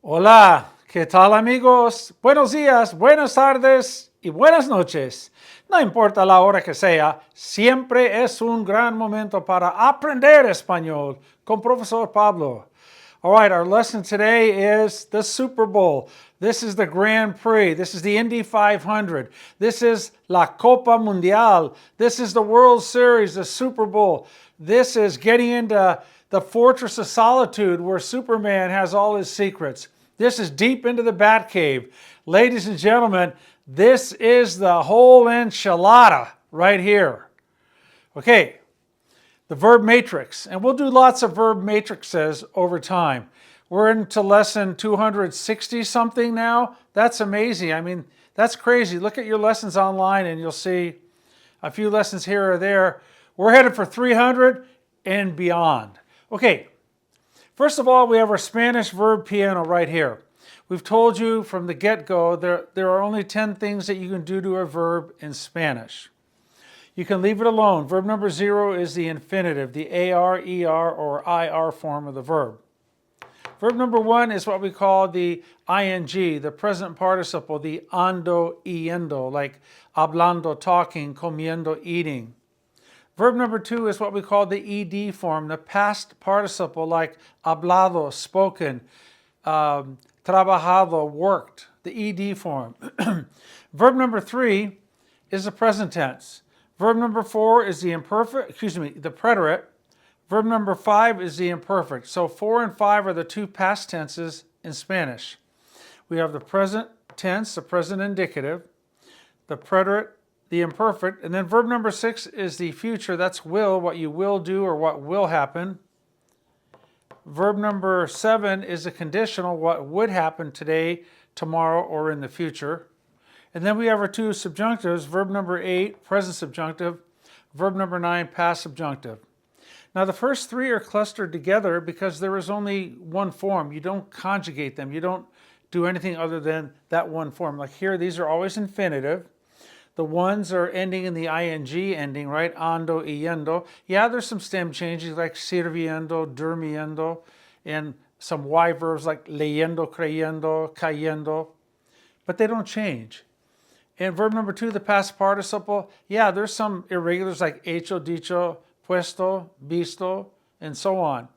Hola, ¿qué tal amigos? Buenos días, buenas tardes y buenas noches. No importa la hora que sea, siempre es un gran momento para aprender español con Profesor Pablo. All right, our lesson today is the Super Bowl. This is the Grand Prix. This is the Indy 500. This is La Copa Mundial. This is the World Series, the Super Bowl. This is getting into the Fortress of Solitude where Superman has all his secrets. This is deep into the Batcave. Ladies and gentlemen, this is the whole enchilada right here. Okay, the verb matrix, and we'll do lots of verb matrices over time. We're into lesson 260 something now. That's amazing. I mean, that's crazy. Look at your lessons online and you'll see a few lessons here or there. We're headed for 300 and beyond. Okay, first of all, we have our Spanish verb piano right here. We've told you from the get-go there are only 10 things that you can do to a verb in Spanish. You can leave it alone. Verb number 0 is the infinitive, the AR, ER, or IR form of the verb. Verb number 1 is what we call the ING, the present participle, the ando, yendo, like hablando, talking, comiendo, eating. Verb number 2 is what we call the ED form, the past participle, like hablado, spoken, trabajado, worked, the ED form. Verb number 3 is the present tense. Verb number 4 is the the preterite. Verb number 5 is the imperfect. So 4 and 5 are the two past tenses in Spanish. We have the present tense, the present indicative, the preterite, the imperfect, and then verb number 6 is the future. That's will, what you will do or what will happen. Verb number 7 is the conditional, what would happen today, tomorrow, or in the future. And then we have our two subjunctives, verb number 8, present subjunctive, verb number 9, past subjunctive. Now the first three are clustered together because there is only one form. You don't conjugate them. You don't do anything other than that one form. Like here, these are always infinitive. The ones are ending in the ing ending, right? Ando, yendo. Yeah, there's some stem changes like sirviendo, durmiendo, and some Y verbs like leyendo, creyendo, cayendo, but they don't change. And verb number 2, the past participle, yeah, there's some irregulars like hecho, dicho, puesto, visto, and so on.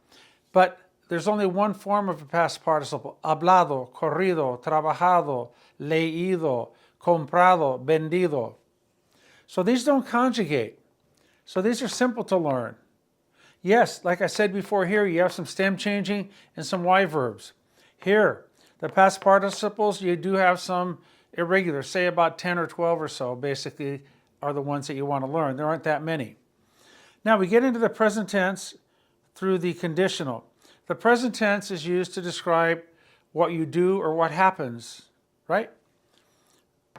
But there's only one form of a past participle, hablado, corrido, trabajado, leído, comprado, vendido. So these don't conjugate. So these are simple to learn. Yes, like I said before here, you have some stem changing and some Y verbs. Here, the past participles, you do have some irregular, say about 10 or 12 or so, basically, are the ones that you want to learn. There aren't that many. Now we get into the present tense through the conditional. The present tense is used to describe what you do or what happens, right?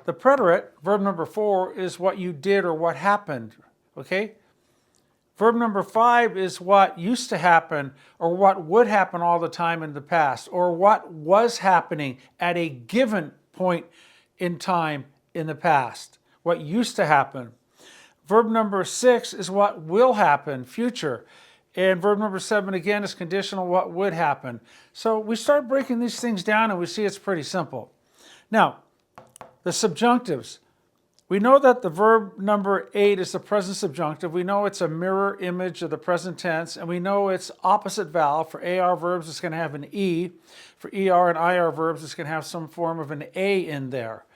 The preterite, verb number 4, is what you did or what happened, okay? Verb number 5 is what used to happen or what would happen all the time in the past or what was happening at a given point in time in the past, what used to happen. Verb number 6 is what will happen, future. And verb number 7 again is conditional, what would happen. So we start breaking these things down and we see it's pretty simple. Now, the subjunctives. We know that the verb number 8 is the present subjunctive. We know it's a mirror image of the present tense, and we know its opposite vowel. For AR verbs, it's going to have an E. For ER and IR verbs, it's going to have some form of an A in there.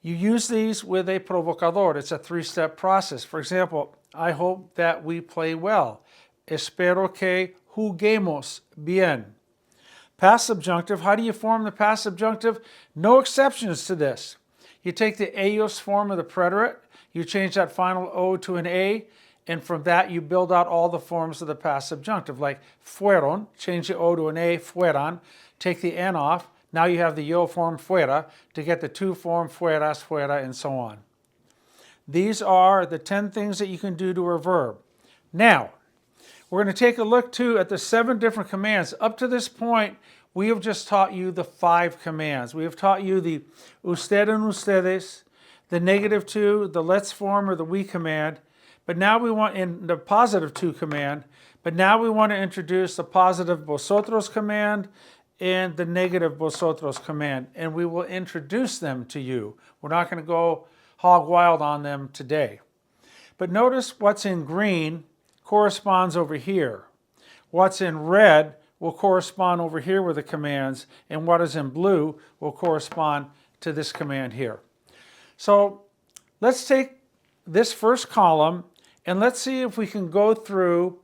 You use these with a provocador. It's a 3-step process. For example, I hope that we play well. Espero que juguemos bien. Past subjunctive, how do you form the past subjunctive? No exceptions to this. You take the ellos form of the preterite, you change that final O to an A, and from that you build out all the forms of the past subjunctive, like fueron, change the O to an A, fueran, take the N off, now you have the yo form fuera to get the to form fueras, fuera, and so on. These are the 10 things that you can do to a verb. Now, we're going to take a look too at the 7 different commands. Up to this point, we have just taught you the 5 commands. We have taught you the usted and ustedes, the negative 2, the let's form or the we command, but now we want in the positive 2 command, but now we want to introduce the positive vosotros command and the negative vosotros command, and we will introduce them to you. We're not going to go hog wild on them today. But notice what's in green corresponds over here. What's in red will correspond over here with the commands, and what is in blue will correspond to this command here. So let's take this first column and let's see if we can go through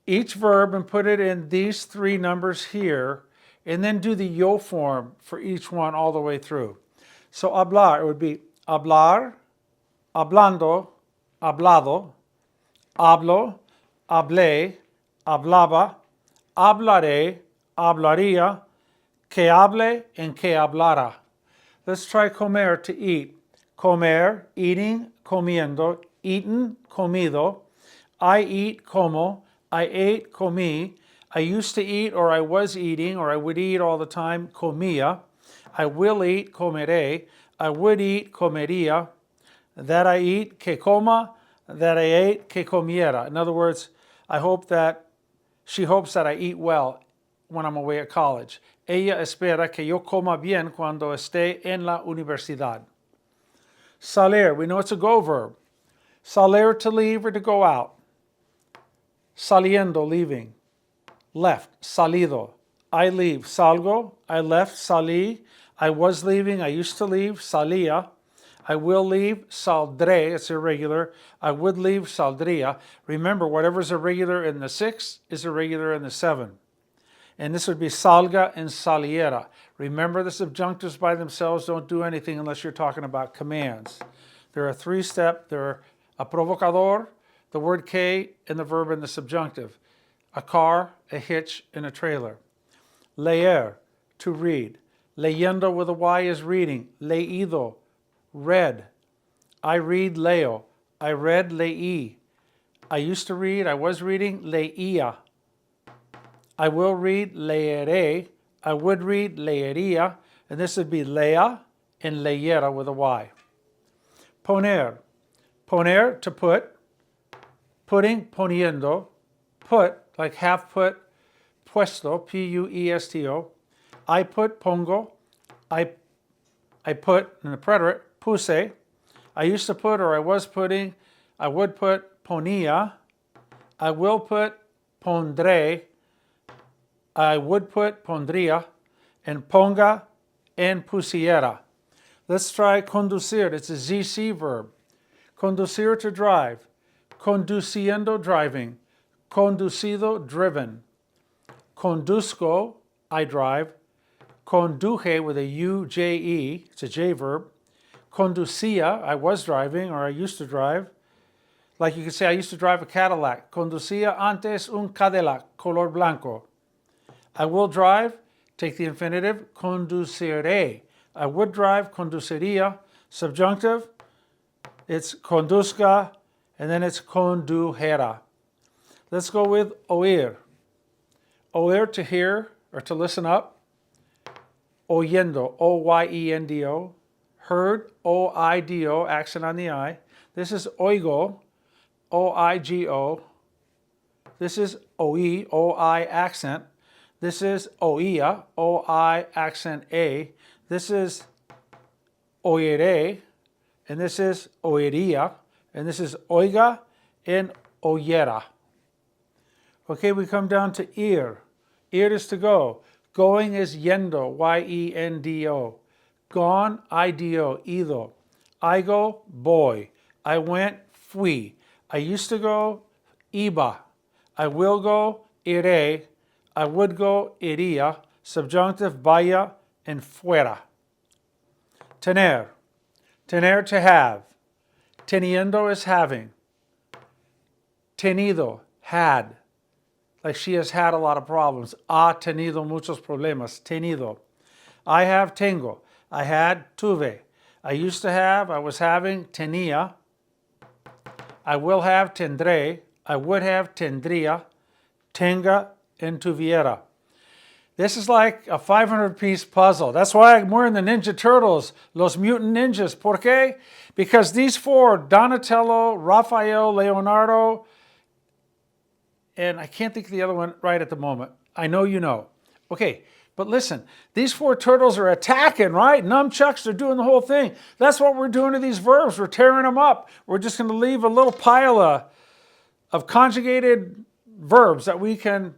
each verb and put it in these three numbers here, and then do the yo form for each one all the way through. So hablar, it would be hablar, hablando, hablado, hablo, hablé, hablaba, hablaré, hablaría, que hable, and que hablara. Let's try comer, to eat. Comer, eating, comiendo, eaten, comido. I eat, como. I ate, comí. I used to eat, or I was eating, or I would eat all the time, comía. I will eat, comeré. I would eat, comería. That I eat, que coma. That I ate, que comiera. In other words, she hopes that I eat well when I'm away at college. Ella espera que yo coma bien cuando esté en la universidad. Salir, we know it's a go verb. Salir, to leave or to go out. Saliendo, leaving. Left, salido. I leave, salgo. I left, salí. I was leaving, I used to leave, salía. I will leave, saldré, it's irregular. I would leave, saldría. Remember, whatever's irregular in the 6 is irregular in the 7. And this would be salga and saliera. Remember, the subjunctives by themselves don't do anything unless you're talking about commands. There are 3-step. There are a provocador, the word que, and the verb and the subjunctive. A car, a hitch, and a trailer. Leer, to read. Leyendo with a Y is reading. Leído, read. I read, leo. I read, leí. I used to read, I was reading, leía. I will read, leeré. I would read, leería. And this would be lea and leyera with a Y. Poner. Poner, to put. Putting, poniendo. Put, like have put, puesto, P-U-E-S-T-O. I put, pongo. I put, in the preterite, puse. I used to put, or I was putting. I would put, ponía. I will put, pondré. I would put, pondría. And ponga and pusiera. Let's try conducir. It's a ZC verb. Conducir, to drive. Conduciendo, driving. Conducido, driven. Conduzco, I drive. Conduje with a U-J-E, it's a J verb. Conducía, I was driving, or I used to drive. Like you could say, I used to drive a Cadillac. Conducía antes un Cadillac, color blanco. I will drive, take the infinitive, conduciré. I would drive, conduciría. Subjunctive, it's conduzca, and then it's condujera. Let's go with oír. Oír, to hear, or to listen up. Oyendo, O-Y-E-N-D-O. Heard, O-I-D-O, accent on the I. This is oigo, O-I-G-O. This is oí, O-I accent. This is oía, O-I accent A. This is oiré, and this is oiría, and this is oiga and oyera. Okay, we come down to ir. Ir is to go. Going is yendo, Y-E-N-D-O. Gone, I-D-O, ido. I go, boy. I went, fui. I used to go, iba. I will go, iré. I would go, iría. Subjunctive, vaya and fuera. Tener. Tener, to have. Teniendo is having. Tenido, had. Like she has had a lot of problems. Ha tenido muchos problemas. Tenido. I have, tengo. I had, tuve. I used to have, I was having, tenía. I will have, tendré. I would have, tendría. Tenga and tuviera. This is like a 500-piece puzzle. That's why I'm wearing the Ninja Turtles, Los Mutant Ninjas. ¿Por qué? Because these four, Donatello, Raphael, Leonardo, and I can't think of the other one right at the moment. I know you know. Okay, But listen, these four turtles are attacking, right? Nunchucks are doing the whole thing. That's what we're doing to these verbs. We're tearing them up. We're just going to leave a little pile of conjugated verbs that we can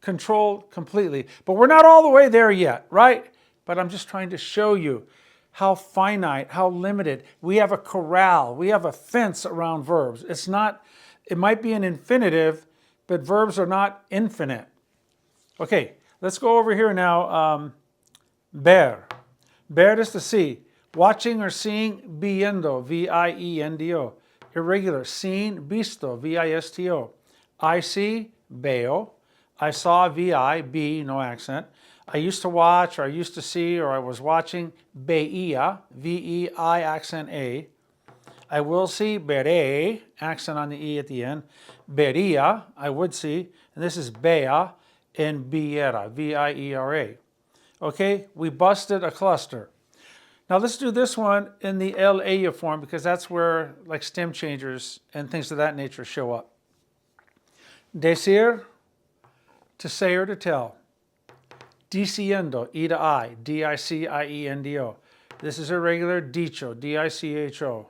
control completely. But we're not all the way there yet, right? But I'm just trying to show you how finite, how limited. We have a corral, we have a fence around verbs. It's not, it might be an infinitive, but verbs are not infinite. Okay, let's go over here now. Ver. Ver is to see. Watching or seeing, viendo, V-I-E-N-D-O. Irregular, seen, visto, V-I-S-T-O. I see, veo. I saw, V-I, B, no accent. I used to watch, or I used to see, or I was watching, veía, V-E-I, accent A. I will see, veré, accent on the E at the end. Vería, I would see, and this is vea, and viera, V-I-E-R-A. Okay, we busted a cluster. Now let's do this one in the LA form because that's where like stem changers and things of that nature show up. Decir, to say or to tell. Diciendo, E to I, D-I-C-I-E-N-D-O. This is irregular, dicho, D-I-C-H-O.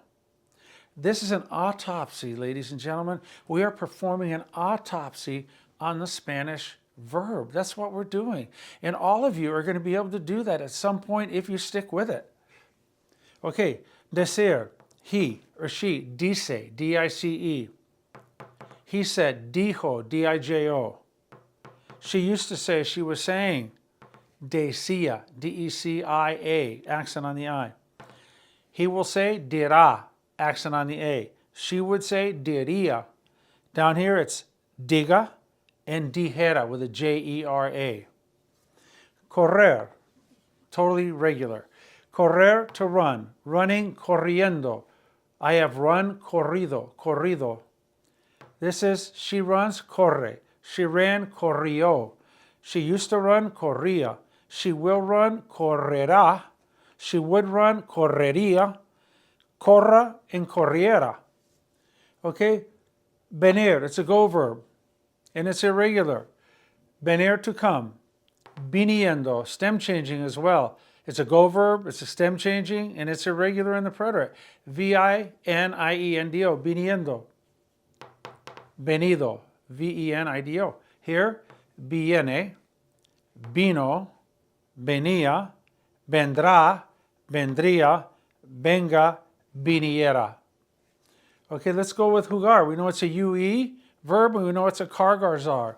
This is an autopsy, ladies and gentlemen. We are performing an autopsy on the Spanish verb. That's what we're doing. And all of you are going to be able to do that at some point if you stick with it. Okay, decir, he or she, dice, D-I-C-E. He said, dijo, D-I-J-O. She used to say, she was saying, decía, D-E-C-I-A, accent on the I. He will say, dirá, accent on the A. She would say, diría. Down here it's diga and dijera with a J-E-R-A. Correr, totally regular. Correr, to run. Running, corriendo. I have run, corrido, corrido. This is, she runs, corre. She ran, corrió. She used to run, corría. She will run, correrá. She would run, correría. Corra and corriera. Okay? Venir, it's a go verb. And it's irregular. Venir, to come. Viniendo, stem changing as well. It's a go verb, it's a stem changing, and it's irregular in the preterite. V-I-N-I-E-N-D-O, viniendo. Venido, V-E-N-I-D-O. Here, viene, vino, venía, vendrá, vendría, venga, viniera. Okay, let's go with jugar. We know it's a UE verb, and we know it's a cargarzar.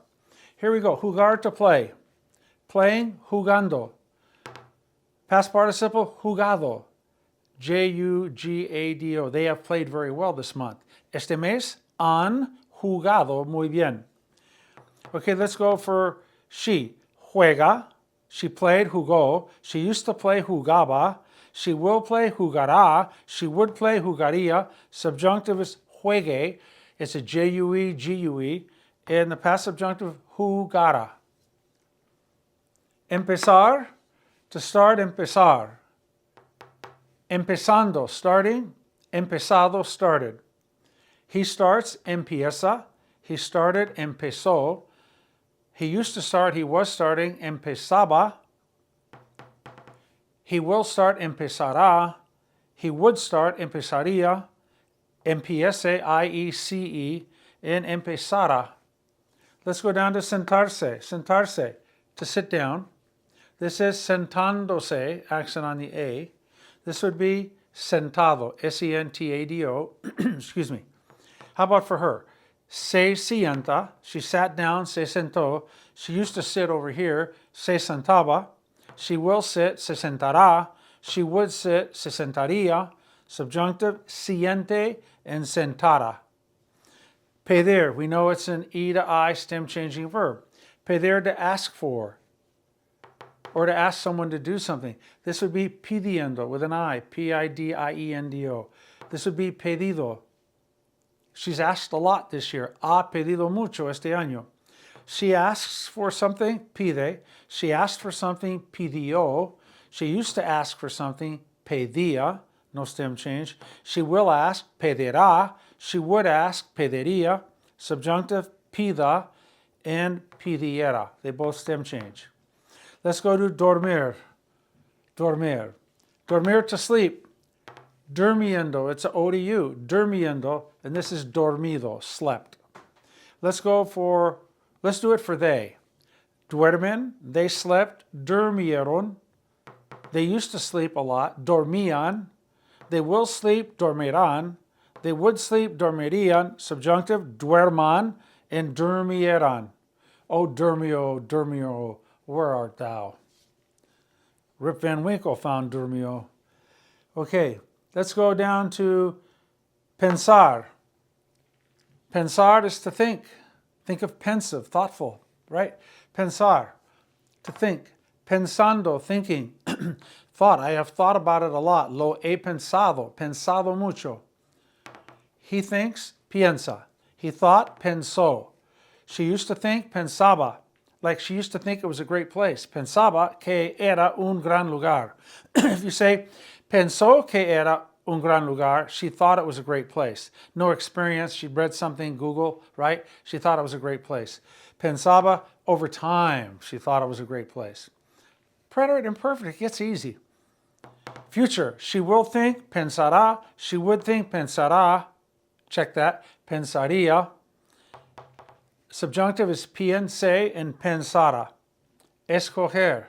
Here we go, jugar, to play. Playing, jugando. Past participle, jugado. J-U-G-A-D-O. They have played very well this month. Este mes han jugado muy bien. Okay, let's go for she. Juega. She played, jugó. She used to play, jugaba. She will play, jugará. She would play, jugaría. Subjunctive is juegue. It's a J-U-E, G-U-E. And the past subjunctive, jugara. Empezar, to start, empezar. Empezando, starting. Empezado, started. He starts, empieza. He started, empezó. He used to start, he was starting, empezaba. He will start, empezará. He would start, empezaría. Empiece, I-E-C-E, and empezara. Let's go down to sentarse. Sentarse, to sit down. This is sentándose, accent on the A. This would be sentado, S-E-N-T-A-D-O. Excuse me. How about for her? Se sienta, she sat down, se sentó. She used to sit over here, se sentaba. She will sit, se sentará. She would sit, se sentaría. Subjunctive, siente and sentara. Pedir, we know it's an E to I stem changing verb. Pedir, to ask for, or to ask someone to do something. This would be pidiendo with an I, P-I-D-I-E-N-D-O. This would be pedido. She's asked a lot this year. Ha pedido mucho este año. She asks for something, pide. She asked for something, pidió. She used to ask for something, pedía, no stem change. She will ask, pedirá. She would ask, pediría. Subjunctive, pida and pidiera. They both stem change. Let's go to dormir. Dormir. Dormir to sleep. Durmiendo. It's an O to U. Durmiendo. And this is dormido, slept. Let's do it for they. Duermen. They slept. Durmieron. They used to sleep a lot. Dormían. They will sleep. Dormirán. They would sleep. Dormirían. Subjunctive. Duerman. And durmieran. O Durmio, Durmio, where art thou? Rip Van Winkle found Durmio. Okay, let's go down to pensar. Pensar is to think. Think of pensive, thoughtful, right? Pensar, to think. Pensando, thinking. Thought, I have thought about it a lot. Lo he pensado, pensado mucho. He thinks, piensa. He thought, pensó. She used to think, pensaba. Like she used to think it was a great place. Pensaba que era un gran lugar. If you say, pensó que era un gran lugar, she thought it was a great place. No experience, she read something, Google, right? She thought it was a great place. Pensaba, over time, she thought it was a great place. Preterite imperfect, it gets easy. Future, she will think, pensará. She would think, pensará. Check that, pensaría. Subjunctive is piense and pensara. Escoger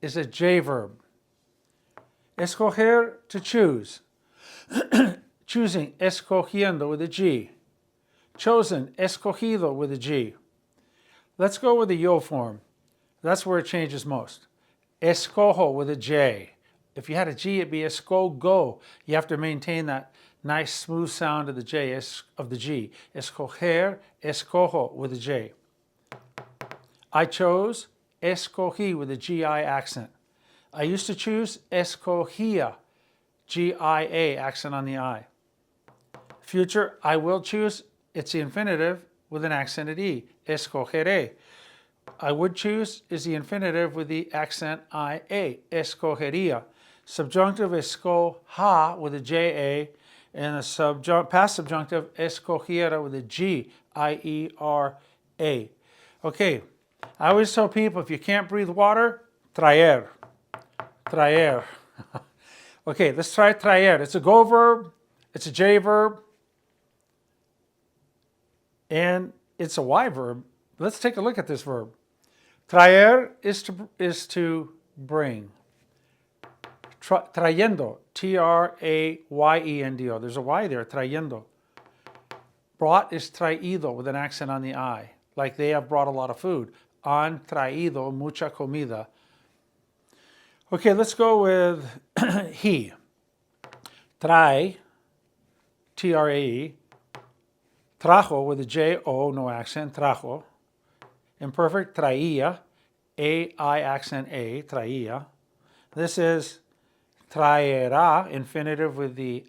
is a J verb. Escoger, to choose. Choosing, escogiendo with a G. Chosen, escogido with a G. Let's go with the yo form. That's where it changes most. Escojo with a J. If you had a G, it'd be escogo. You have to maintain that nice smooth sound of the J, of the G. Escoger, escojo with a J. I chose, escogí with a GI accent. I used to choose, escogía, GIA, accent on the I. Future, I will choose, it's the infinitive with an accented E, escogeré. I would choose is the infinitive with the accent IA, escogería. Subjunctive, escoja with a JA, and the past subjunctive, escogiera with a G, I-E-R-A. Okay, I always tell people if you can't breathe water, traer. Traer. Okay, let's try traer. It's a go verb, it's a J verb, and it's a Y verb. Let's take a look at this verb. Traer is to bring. Trayendo, T-R-A-Y-E-N-D-O. There's a Y there, trayendo. Brought is traído with an accent on the I, like they have brought a lot of food. Han traído mucha comida. Okay, let's go with he. Trae, T-R-A-E. Trajo with a J-O, no accent, trajo. Imperfect, traía, A-I accent A, traía. This is traerá, infinitive with the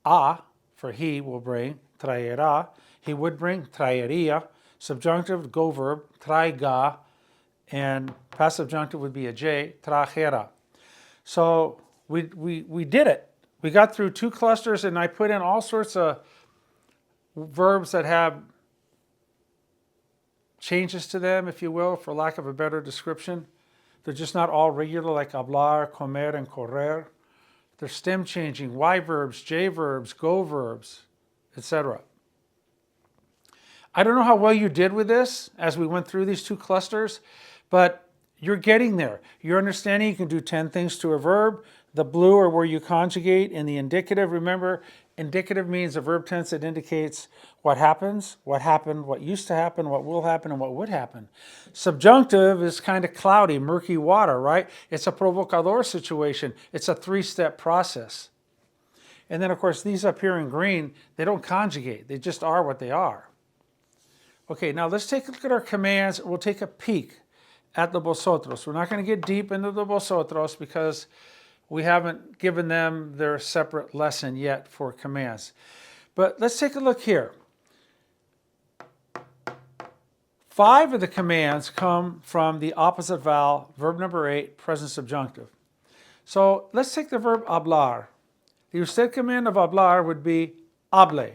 a for he will bring, traerá. He would bring, traería. Subjunctive, go verb, traiga. And past subjunctive would be a J, trajera. So we did it. We got through 2 clusters and I put in all sorts of verbs that have changes to them, if you will, for lack of a better description. They're just not all regular like hablar, comer, and correr. They're stem changing, Y verbs, J verbs, go verbs, etc. I don't know how well you did with this as we went through these 2 clusters, but you're getting there. You're understanding you can do 10 things to a verb. The blue are where you conjugate, and the indicative, remember, indicative means a verb tense that indicates what happens, what happened, what used to happen, what will happen, and what would happen. Subjunctive is kind of cloudy, murky water, right? It's a provocador situation. It's a 3-step process. And then, of course, these up here in green, they don't conjugate. They just are what they are. Okay, now let's take a look at our commands. We'll take a peek at the vosotros. We're not going to get deep into the vosotros because we haven't given them their separate lesson yet for commands. But let's take a look here. 5 of the commands come from the opposite vowel, verb number 8, present subjunctive. So let's take the verb hablar. The usted command of hablar would be hable.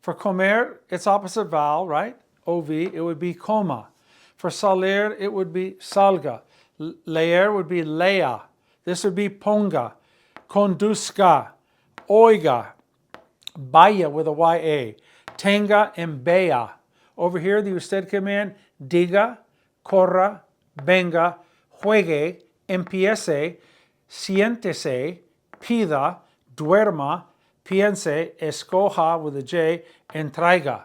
For comer, its opposite vowel, right? OV, it would be coma. For salir, it would be salga. Leer would be lea. This would be ponga, conduzca, oiga, vaya with a ya, tenga and vea. Over here, the usted command, diga, corra, venga, juegue, empiece, siéntese, pida, duerma, piense, escoja with a J, and traiga.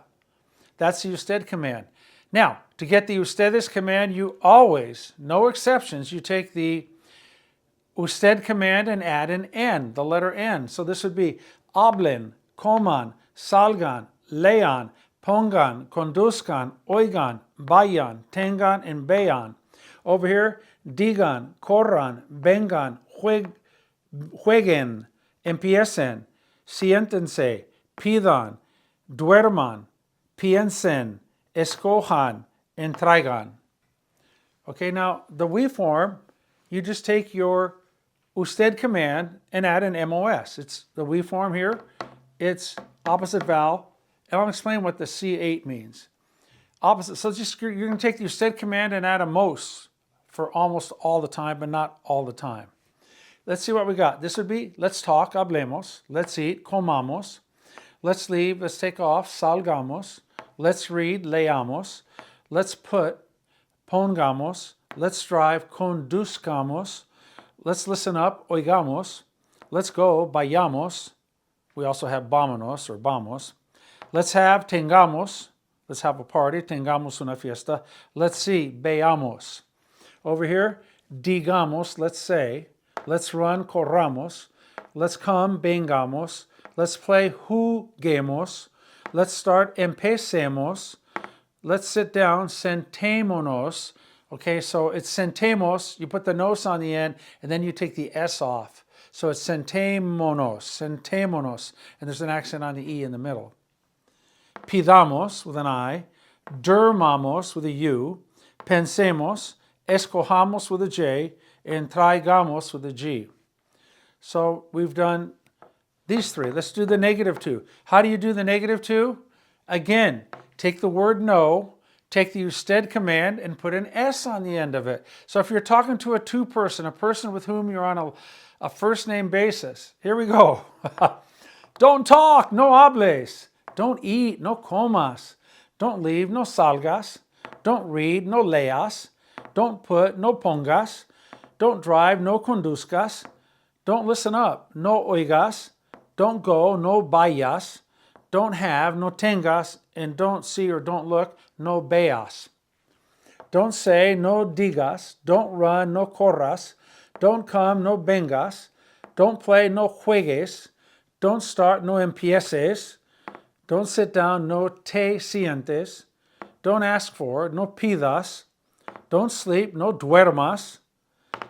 That's the usted command. Now, to get the ustedes command, you always, no exceptions, you take the usted command and add an N, the letter N. So this would be hablen, coman, salgan, lean, pongan, conduzcan, oigan, vayan, tengan, and vean. Over here, digan, corran, vengan, jueguen, empiecen, siéntense, pidan, duerman, piensen, escojan, and traigan. Okay, now the we form, you just take your usted command and add an MOS. It's the we form here. It's opposite vowel. And I'll explain what the C8 means. Opposite, so just you're going to take the usted command and add a mos for almost all the time, but not all the time. Let's see what we got. This would be, let's talk, hablemos. Let's eat, comamos. Let's leave, let's take off, salgamos. Let's read, leamos. Let's put, pongamos. Let's drive, conduzcamos. Let's listen up, oigamos. Let's go, vayamos. We also have vámonos or vamos. Let's have, tengamos. Let's have a party, tengamos una fiesta. Let's see, veamos. Over here, digamos, let's say. Let's run, corramos. Let's come, vengamos. Let's play, juguemos. Let's start, empecemos. Let's sit down, sentémonos. Okay, so it's sentemos. You put the nos on the end, and then you take the S off. So it's sentémonos, sentémonos. And there's an accent on the E in the middle. Pidamos with an I. Durmamos with a U. Pensemos. Escojamos with a J. And traigamos with a G. So we've done these three. Let's do the negative two. How do you do the negative two? Again, take the word no, take the usted command, and put an S on the end of it. So if you're talking to a two-person, a person with whom you're on a first-name basis, here we go. Don't talk, no hables. Don't eat, no comas. Don't leave, no salgas. Don't read, no leas. Don't put, no pongas. Don't drive, no conduzcas. Don't listen up, no oigas. Don't go, no vayas. Don't have, no tengas. And don't see or don't look, no veas. Don't say, no digas. Don't run, no corras. Don't come, no vengas. Don't play, no juegues. Don't start, no empieces. Don't sit down, no te sientes. Don't ask for, no pidas. Don't sleep, no duermas.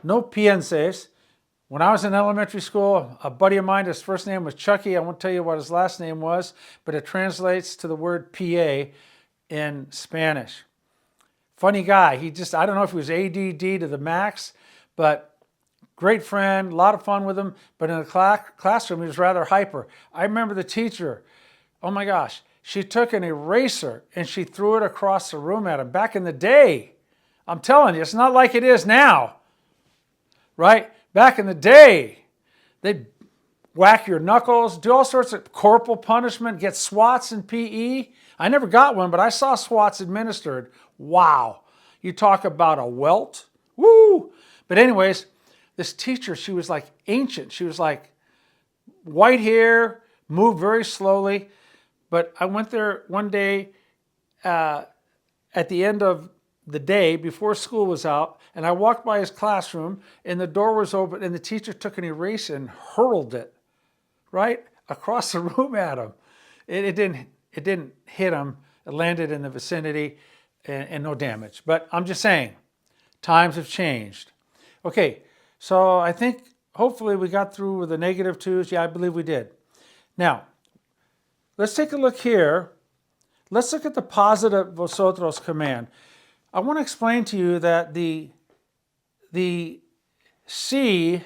No pienses. When I was in elementary school, a buddy of mine, his first name was Chucky. I won't tell you what his last name was, but it translates to the word PA in Spanish. Funny guy. I don't know if he was ADD to the max, but great friend, a lot of fun with him. But in the classroom, he was rather hyper. I remember the teacher, oh my gosh, she took an eraser and she threw it across the room at him. Back in the day, I'm telling you, it's not like it is now. Right? Back in the day, they'd whack your knuckles, do all sorts of corporal punishment, get swats in PE. I never got one, but I saw swats administered. Wow. You talk about a welt. Woo! But anyways, this teacher, she was like ancient. She was like white hair, moved very slowly. But I went there one day at the end of the day before school was out, and I walked by his classroom and the door was open and the teacher took an eraser and hurled it right across the room at him. It didn't hit him. It landed in the vicinity and no damage. But I'm just saying, times have changed. Okay, so I think hopefully we got through with the negative twos. Yeah, I believe we did. Now, let's take a look here. Let's look at the positive vosotros command. I want to explain to you that the C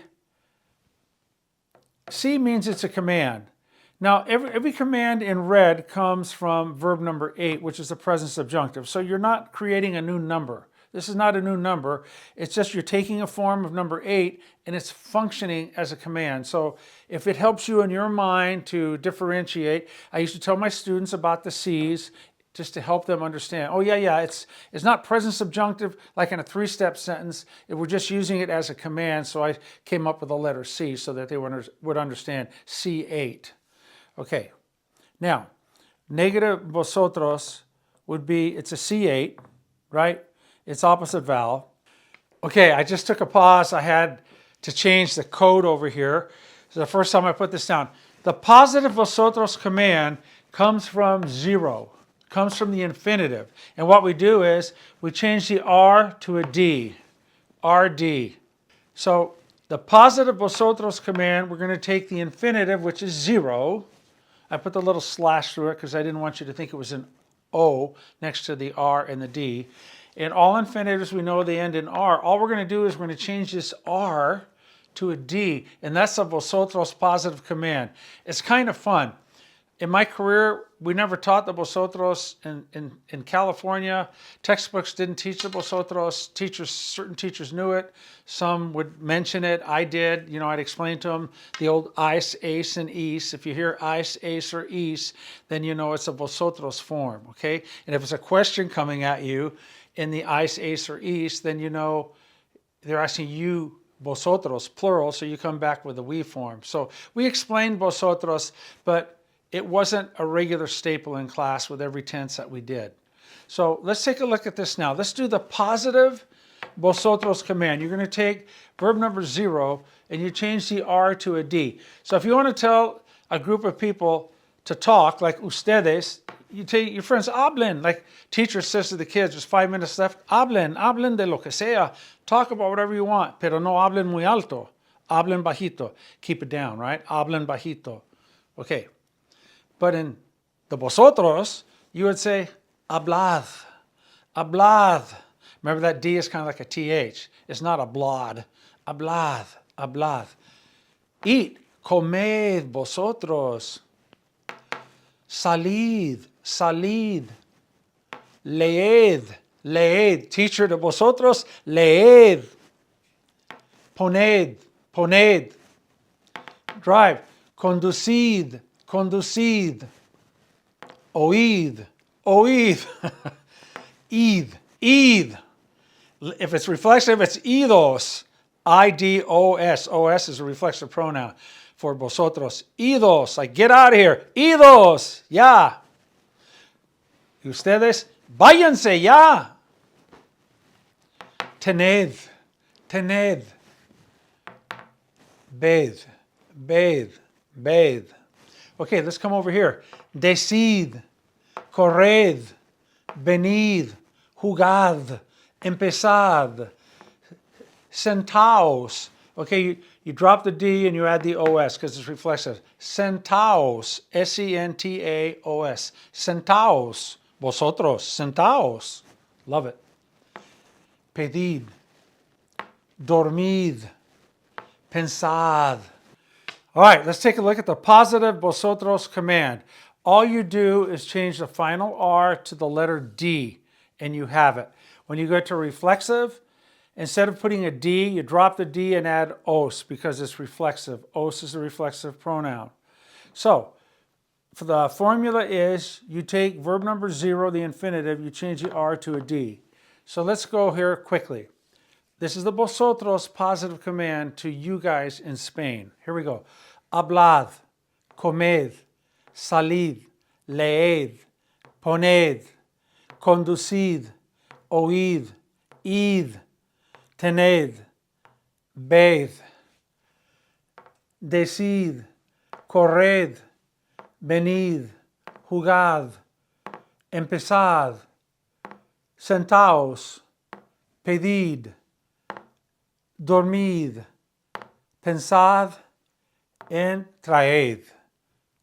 means it's a command. Now, every command in red comes from verb number 8, which is the present subjunctive. So you're not creating a new number. This is not a new number. It's just you're taking a form of number 8 and it's functioning as a command. So if it helps you in your mind to differentiate, I used to tell my students about the C's just to help them understand. Oh yeah, it's not present subjunctive like in a 3-step sentence. We're just using it as a command. So I came up with the letter C so that they would understand C8. Okay, now negative vosotros would be, it's a C8, right? It's opposite vowel. Okay, I just took a pause. I had to change the code over here. This is the first time I put this down. The positive vosotros command comes from 0, comes from the infinitive. And what we do is we change the R to a D, RD. So the positive vosotros command, we're going to take the infinitive, which is 0. I put the little slash through it because I didn't want you to think it was an O next to the R and the D. In all infinitives, we know they end in R. All we're going to do is we're going to change this R to a D, and that's a vosotros positive command. It's kind of fun. In my career, we never taught the vosotros in California. Textbooks didn't teach the vosotros. Certain teachers knew it. Some would mention it. I did. You know, I'd explain to them the old ice, ace, and ease. If you hear ice, ace, or ease, then you know it's a vosotros form, okay? And if it's a question coming at you in the ice, ace, or ease, then you know they're asking you vosotros, plural, so you come back with a we form. So we explained vosotros, but it wasn't a regular staple in class with every tense that we did. So let's take a look at this now. Let's do the positive vosotros command. You're going to take verb number 0 and you change the R to a D. So if you want to tell a group of people to talk, like ustedes, you tell your friends, hablen. Like teacher says to the kids, there's 5 minutes left, hablen de lo que sea. Talk about whatever you want, pero no hablen muy alto. Hablen bajito. Keep it down, right? Hablen bajito. Okay. But in the vosotros, you would say, hablad, hablad. Remember that D is kind of like a TH. It's not a blad. Hablad, hablad. Eat, comed vosotros. Salid, salid. Leed, leed. Teacher de vosotros, leed. Poned, poned. Drive, conducid. Conducid, oíd, oíd, id, id. If it's reflexive, it's idos, I-D-O-S. O-S is a reflexive pronoun for vosotros. Idos, like get out of here. Idos, ya. Y ustedes, váyanse ya. Tened, tened. Bathe, bathe, bathe. Okay, let's come over here. Decid, corred, venid, jugad, empezad, sentaos. Okay, you drop the D and you add the OS because it's reflexive. Sentaos, S-E-N-T-A-O-S. Sentaos, vosotros, sentaos. Love it. Pedid, dormid, pensad. All right, let's take a look at the positive vosotros command. All you do is change the final R to the letter D, and you have it. When you go to reflexive, instead of putting a D, you drop the D and add os because it's reflexive. Os is a reflexive pronoun. So, for the formula is you take verb number 0, the infinitive, you change the R to a D. So let's go here quickly. This is the vosotros positive command to you guys in Spain. Here we go. Hablad, comed, salid, leed, poned, conducid, oíd, id, tened, bathe, decid, corred, venid, jugad, empezad, sentaos, pedid, dormid, pensad, and traed.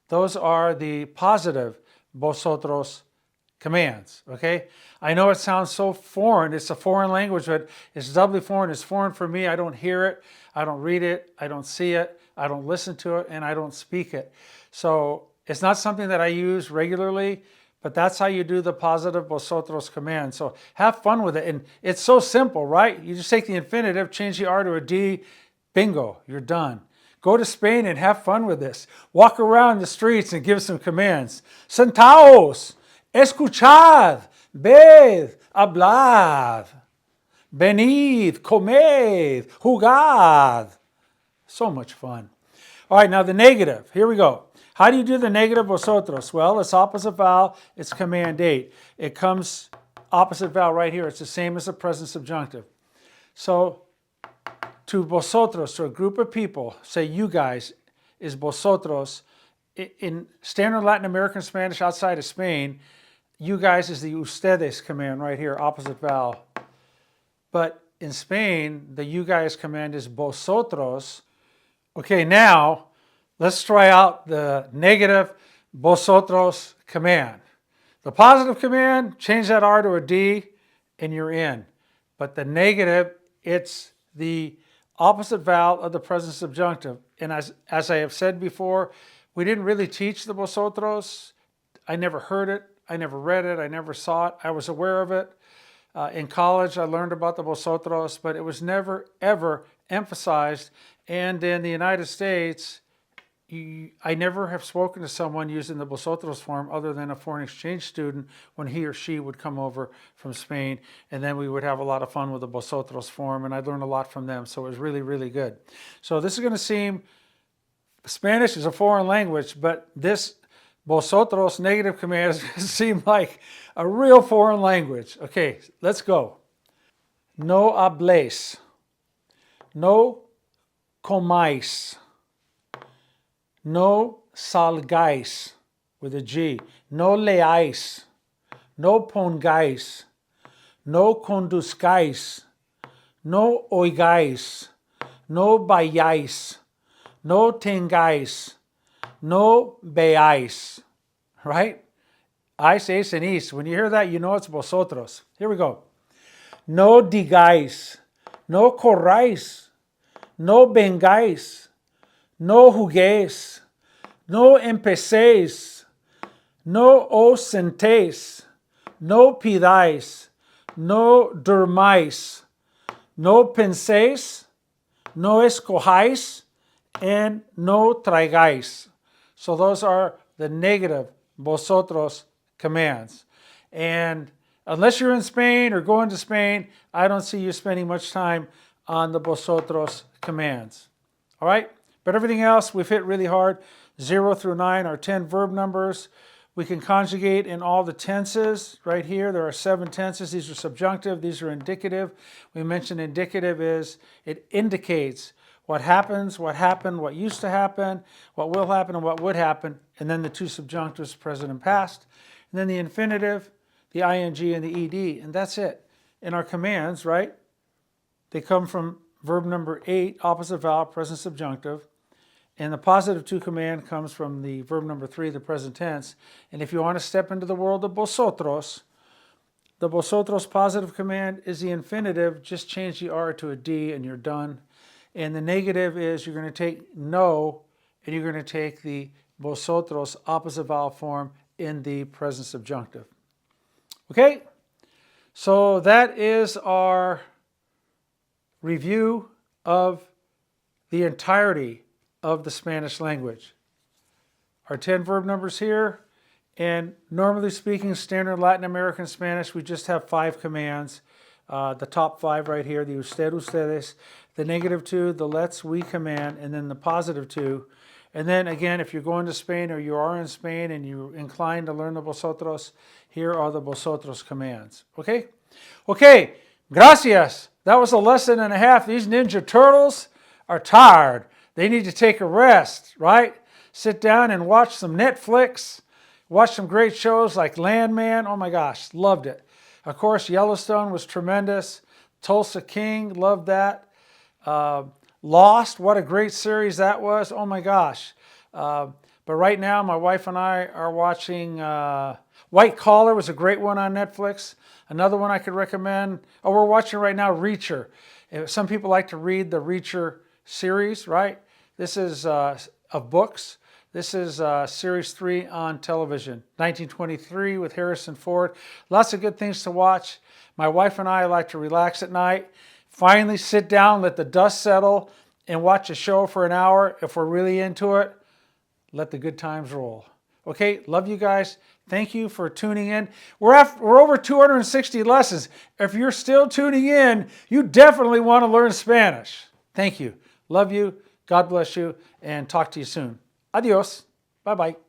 Those are the positive vosotros commands, okay? I know it sounds so foreign. It's a foreign language, but it's doubly foreign. It's foreign for me. I don't hear it. I don't read it. I don't see it. I don't listen to it, and I don't speak it. So it's not something that I use regularly, But that's how you do the positive vosotros command. So have fun with it. And it's so simple, right? You just take the infinitive, change the R to a D, bingo, you're done. Go to Spain and have fun with this. Walk around the streets and give some commands. Sentaos, escuchad, ved, hablad, venid, comed, jugad. So much fun. All right, now the negative. Here we go. How do you do the negative vosotros? Well, it's opposite vowel. It's command 8. It comes opposite vowel right here. It's the same as the present subjunctive. So to vosotros, to a group of people, say you guys, is vosotros. In standard Latin American Spanish outside of Spain, you guys is the ustedes command right here, opposite vowel. But in Spain, the you guys command is vosotros. Okay, now let's try out the negative vosotros command. The positive command, change that R to a D and you're in. But the negative, it's the opposite vowel of the present subjunctive. And as I have said before, we didn't really teach the vosotros. I never heard it. I never read it. I never saw it. I was aware of it. In college, I learned about the vosotros, but it was never, ever emphasized. And in the United States, I never have spoken to someone using the vosotros form other than a foreign exchange student when he or she would come over from Spain, and then we would have a lot of fun with the vosotros form, and I learned a lot from them, so it was really, really good. So this is going to seem, Spanish is a foreign language, but this vosotros negative command seem like a real foreign language. Okay, let's go. No habléis. No comáis. No salgáis, with a G. No leáis. No pongáis. No conduzcáis. No oigáis. No vayáis. No tengáis. No veáis. Right? Ais, es, and is. When you hear that, you know it's vosotros. Here we go. No digáis. No corráis. No vengáis. No juguéis, no empecéis, no os sentéis, no pidáis, no durmáis, no penséis, no escojáis, and no traigáis. So those are the negative vosotros commands. And unless you're in Spain or going to Spain, I don't see you spending much time on the vosotros commands. All right? But everything else we've hit really hard. 0 through 9 are 10 verb numbers. We can conjugate in all the tenses right here. There are 7 tenses. These are subjunctive. These are indicative. We mentioned indicative is it indicates what happens, what happened, what used to happen, what will happen, and what would happen. And then the 2 subjunctives, present and past. And then the infinitive, the ing, and the ed. And that's it. In our commands, right? They come from verb number 8, opposite vowel, present subjunctive. And the positive to command comes from the verb number 3, the present tense. And if you want to step into the world of vosotros, the vosotros positive command is the infinitive. Just change the R to a D and you're done. And the negative is you're going to take no and you're going to take the vosotros opposite vowel form in the present subjunctive. Okay? So that is our review of the entirety of the Spanish language. Our 10 verb numbers here, and normally speaking, standard Latin American Spanish, we just have 5 commands. The top 5 right here, the usted, ustedes, the negative 2, the let's, we command, and then the positive 2. And then again, if you're going to Spain or you are in Spain and you're inclined to learn the vosotros, here are the vosotros commands. Okay? Okay, gracias. That was a lesson and a half. These Ninja Turtles are tired. They need to take a rest, right? Sit down and watch some Netflix. Watch some great shows like Landman. Oh my gosh, loved it. Of course, Yellowstone was tremendous. Tulsa King, loved that. Lost, what a great series that was. Oh my gosh. But right now, my wife and I are watching White Collar was a great one on Netflix. Another one I could recommend. Oh, we're watching right now Reacher. Some people like to read the Reacher series, right? This is of books. This is Series 3 on television, 1923 with Harrison Ford. Lots of good things to watch. My wife and I like to relax at night, finally sit down, let the dust settle, and watch a show for an hour. If we're really into it, let the good times roll. Okay, love you guys. Thank you for tuning in. We're over 260 lessons. If you're still tuning in, you definitely want to learn Spanish. Thank you. Love you. God bless you. And talk to you soon. Adios. Bye-bye.